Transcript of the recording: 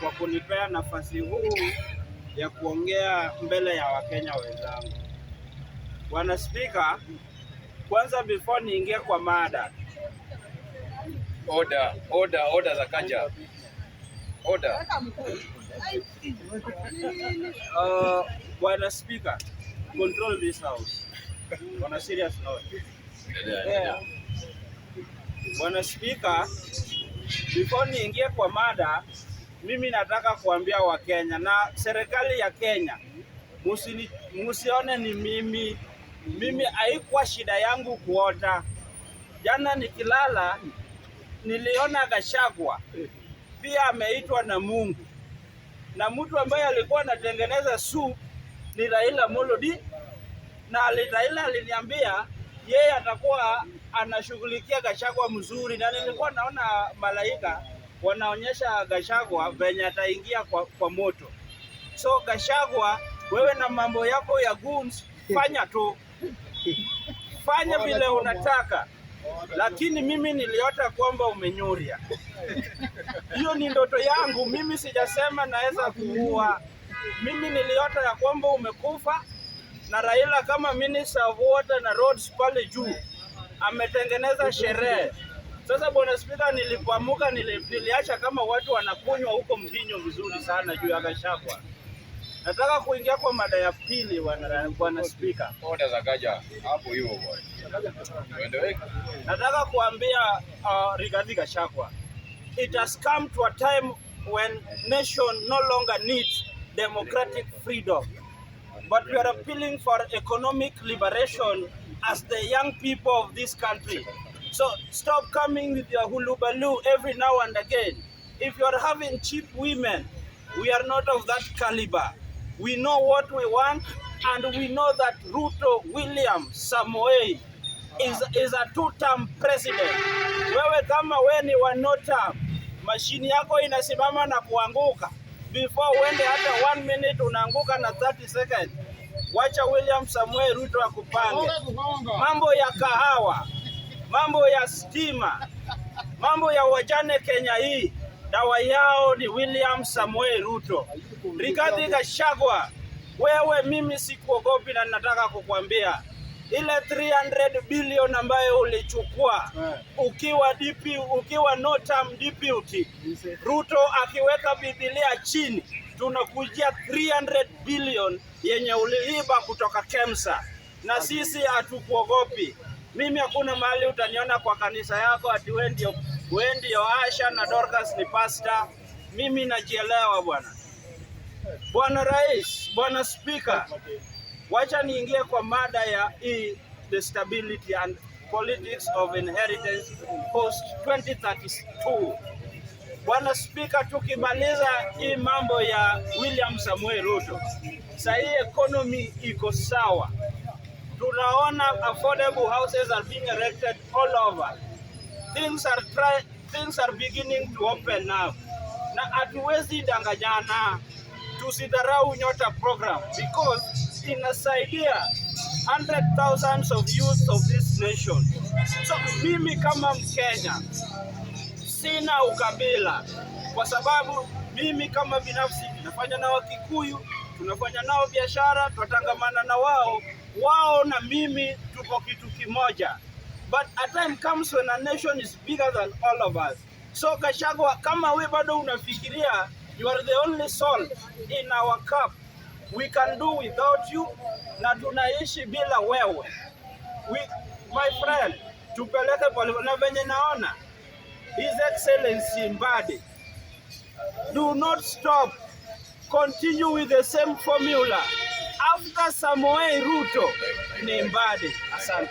kwa kunipea nafasi huu ya kuongea mbele ya Wakenya wenzangu. Bwana Spika, kwanza before niingie kwa mada. Order Sakaja. Order. Bwana Spika, control this house. On a serious note. Yeah. Bwana Spika, before niingie kwa mada, mimi nataka kuambia Wakenya na serikali ya Kenya, musione ni mimi haikuwa shida yangu kuota. Jana nikilala niliona Gachagua pia ameitwa na Mungu, na mtu ambaye alikuwa anatengeneza soup ni Raila Amolo Odinga, na Raila aliniambia yeye atakuwa anashughulikia Gachagua mzuri, na nilikuwa naona malaika wanaonyesha Gachagua venye ataingia kwa moto. So Gachagua, wewe na mambo yako ya goons, fanya tu, fanya vile unataka, lakini mimi niliota kwamba umenyuria. Hiyo ni ndoto yangu, mimi sijasema naweza kuua. Mimi niliota ya kwamba umekufa, na Raila kama minister of water na roads pale juu ametengeneza sherehe. Sasa Bwana Spika, nilipoamuka niliacha kama watu wanakunywa huko mvinyo vizuri sana juu ya Gachagua. Nataka kuingia kwa mada ya pili, Bwana Spika. Order Sakaja. Hapo hiyo bwana. Nataka kuambia Rigathi Gachagua, it has come to a time when nation no longer needs democratic freedom, but we are appealing for economic liberation as the young people of this country. So stop coming with your hulubaloo every now and again. If you are having cheap women, we are not of that caliber. We know what we want, and we know that Ruto William Samoei is a two-term president. Wewe kama we ni wa no-term, mashini yako inasimama na kuanguka. Before uende hata 1 minute unaanguka na 30 seconds. Wacha William Samoei Ruto akupange. Mambo ya kahawa, mambo ya stima, mambo ya wajane Kenya hii, dawa yao ni William Samoei Ruto. Rigathi Gachagua, wewe mimi sikuogopi, na nataka kukwambia ile 300 billion ambayo ulichukua ukiwa no-term deputy, Ruto akiweka Biblia chini, tunakujia 300 billion yenye uliiba kutoka KEMSA, na sisi hatukuogopi. Mimi hakuna mahali utaniona kwa kanisa yako ati wewe ndio Asha na Dorcas ni pastor. Mimi najielewa bwana. Bwana Rais, Bwana Speaker, wacha niingie kwa mada ya the stability and politics of inheritance post 2032. Bwana Speaker, tukimaliza hii mambo ya William Samoei Ruto, sasa hii economy iko sawa. Tunaona affordable houses are being erected all over. Things are beginning to open now. Na hatuwezi danganyana, tusidharau Nyota program, because inasaidia 100,000 of youth of this nation. So mimi kama Mkenya sina ukabila, kwa sababu mimi kama binafsi nafanya na Wakikuyu, tunafanya nao biashara, tutangamana na wao na mimi tuko kitu kimoja. But a time comes when a nation is bigger than all of us. So Gachagua, kama we bado unafikiria you are the only salt in our cup, we can do without you, na tunaishi bila wewe. My friend, tupeleke pole na venye naona His Excellency Mbadi. Do not stop. Continue with the same formula. After Samoei Ruto ni Mbadi. Asante.